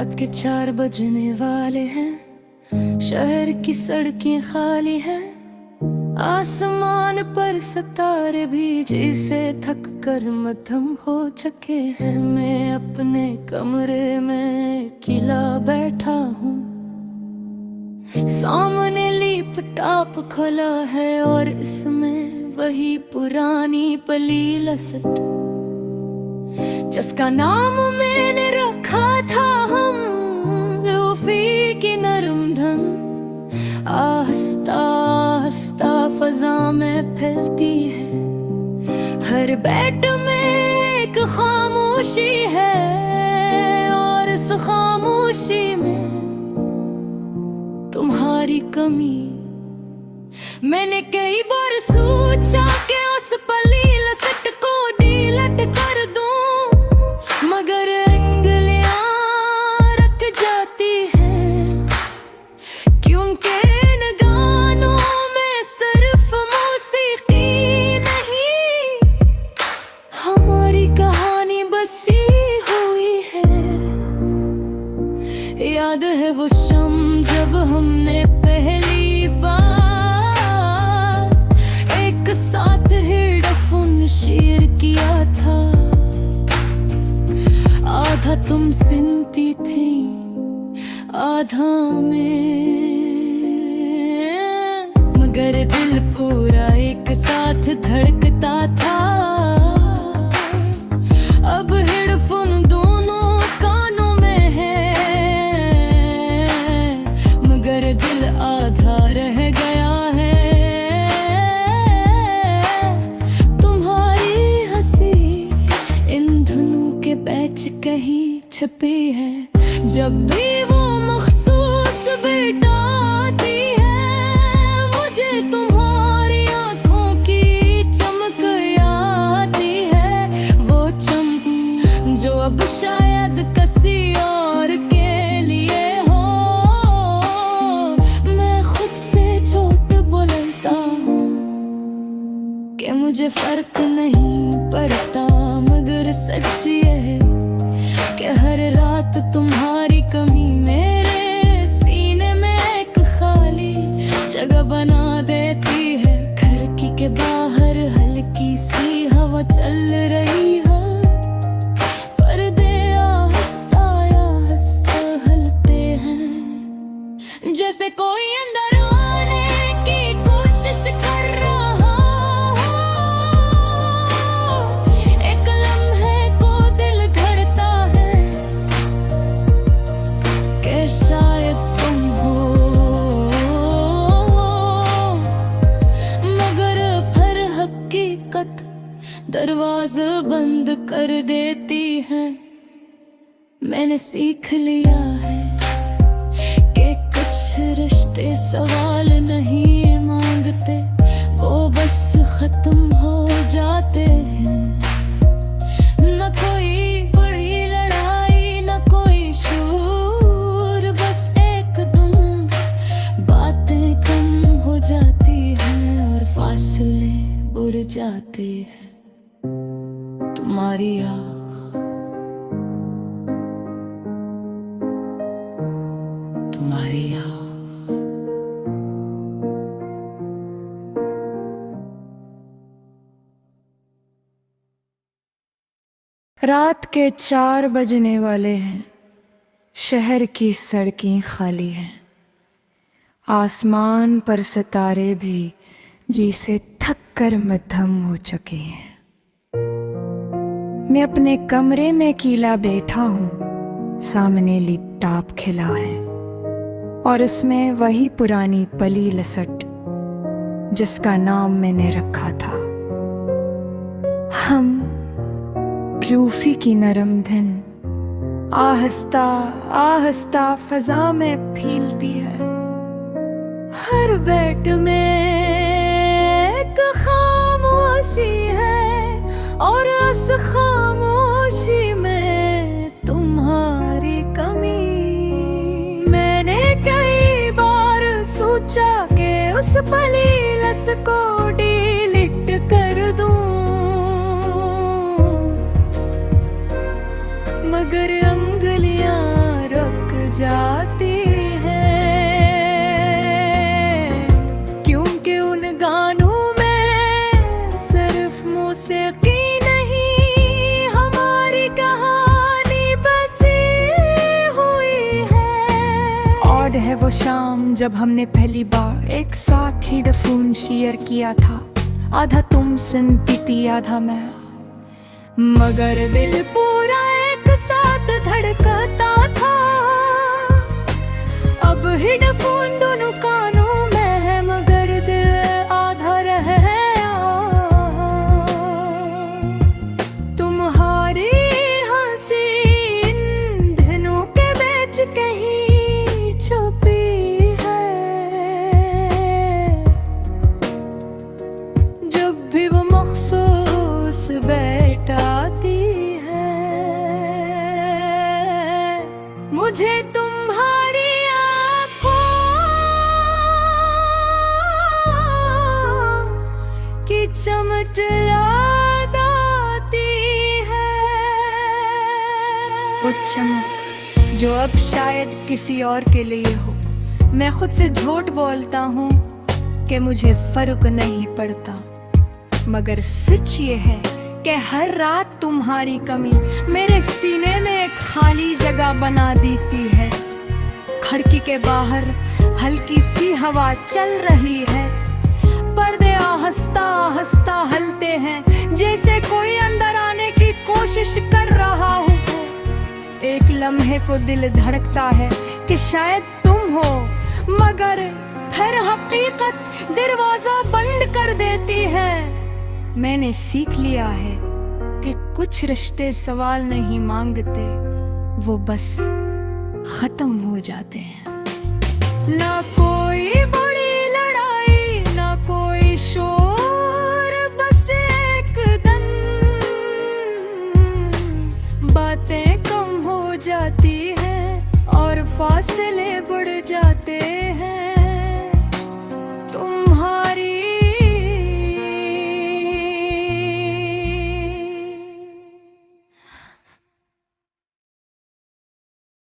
रात के 4 बजने वाले हैं, शहर की सड़कें खाली हैं। आसमान पर सितारे भी जैसे थक कर मध्यम हो चुके हैं। मैं अपने कमरे में अकेला बैठा हूँ, सामने लैपटॉप खुला है और इसमें वही पुरानी पली लसट जिसका नाम मैंने रखा था हम। रूफी की नरम धन आहिस्ता आहिस्ता फजा में फैलती है। हर बेड में एक खामोशी है और इस खामोशी में तुम्हारी कमी। मैंने कई बार सोचा कि उस पली लसट को डिलीट कर दूं, मगर उंगलियां रख जाती हैं, क्योंकि इन गानों में सिर्फ मौसीकी नहीं, हमारी कहानी बसी हुई है। याद है वो शाम जब हमने पहली बार एक साथ हेडफोन शेयर किया था। आधा तुम सुनती थी, आधा मैं, मगर दिल पूरा एक साथ धड़कता था। अब हेडफोन दोनों कानों में है, मगर दिल आधा रह गया है। तुम्हारी हंसी इन धुनों के बीच कहीं छिपी है। जब भी वो मखसूस बीट आती है, मुझे तुम्हारी आंखों की चमक आती है। वो चमक जो अब शायद किसी और के लिए हो। मैं खुद से झूठ बोलता हूँ कि मुझे फर्क नहीं पड़ता, मगर सच ये है कि हर रात तुम्हारी कमी मेरे सीने में एक खाली जगह बना देती है। खिड़की के बाहर हल्की सी हवा चल रही है, पर्दे आहिस्ता आहिस्ता हिलते हैं, जैसे कोई अंदर आने की कोशिश कर रहा हो। एक लम्हे को दिल धड़ता है कि शायद तुम हो, मगर फिर हकीकत दरवाजा बंद कर देती है। मैंने सीख लिया है कि कुछ रिश्ते सवाल नहीं मांगते, वो बस खत्म हो जाते हैं। न कोई बड़ी लड़ाई, न कोई शोर, बस एक दम बातें कम हो जाती हैं और फासले बुर जाते हैं। तुम्हारी आँख, तुम्हारी आँख, रात के 4 बजने वाले हैं, शहर की सड़कें खाली हैं। आसमान पर सितारे भी जैसे थक कर मध्यम हो चुके हैं। मैं अपने कमरे में अकेला बैठा हूँ, सामने लैपटॉप खिला है और उसमें वही पुरानी पली लसट जिसका नाम मैंने रखा था हम। रूफी की नरम धन आहिस्ता आहिस्ता फजा में फैलती है। हर बेड में एक खामोशी है और उस खामोशी में तुम्हारी कमी। मैंने कई बार सोचा कि उस पली लस को डिलीट कर दूं, मगर उंगलियां रख जाती है, क्योंकि उन गानों में सिर्फ मौसीकी नहीं हमारी कहानी बसी हुई है। और है वो शाम जब हमने पहली बार एक साथ हेडफोन शेयर किया था, आधा तुम सुनती थी आधा मैं, मगर दिल पूरा एक साथ धड़कता था। अब हेडफोन दोनों कानों में है, मगर दिल आधा रह गया। तुम्हारी हंसी इन दिनों के बीच कहीं छुपी है, जब भी वो मखसूस बैठाती है। मुझे तुम्हारी आँखों की चमक याद आती है, वो चमक जो अब शायद किसी और के लिए हो। मैं खुद से झूठ बोलता हूँ कि मुझे फर्क नहीं पड़ता, मगर सच ये है कि हर रात तुम्हारी कमी मेरे सीने में एक खाली जगह बना देती है। खिड़की के बाहर हल्की सी हवा चल रही है, पर्दे आहिस्ता आहिस्ता हलते हैं, जैसे कोई अंदर आने की कोशिश कर रहा हो। एक लम्हे को दिल धड़कता है कि शायद तुम हो, मगर फिर हकीकत दरवाजा बंद कर देती है। मैंने सीख लिया है कि कुछ रिश्ते सवाल नहीं मांगते, वो बस खत्म हो जाते हैं। ना कोई बड़ी लड़ाई, ना कोई शोर, बस एकदम बातें कम हो जाती हैं और फासले बढ़ जाते हैं।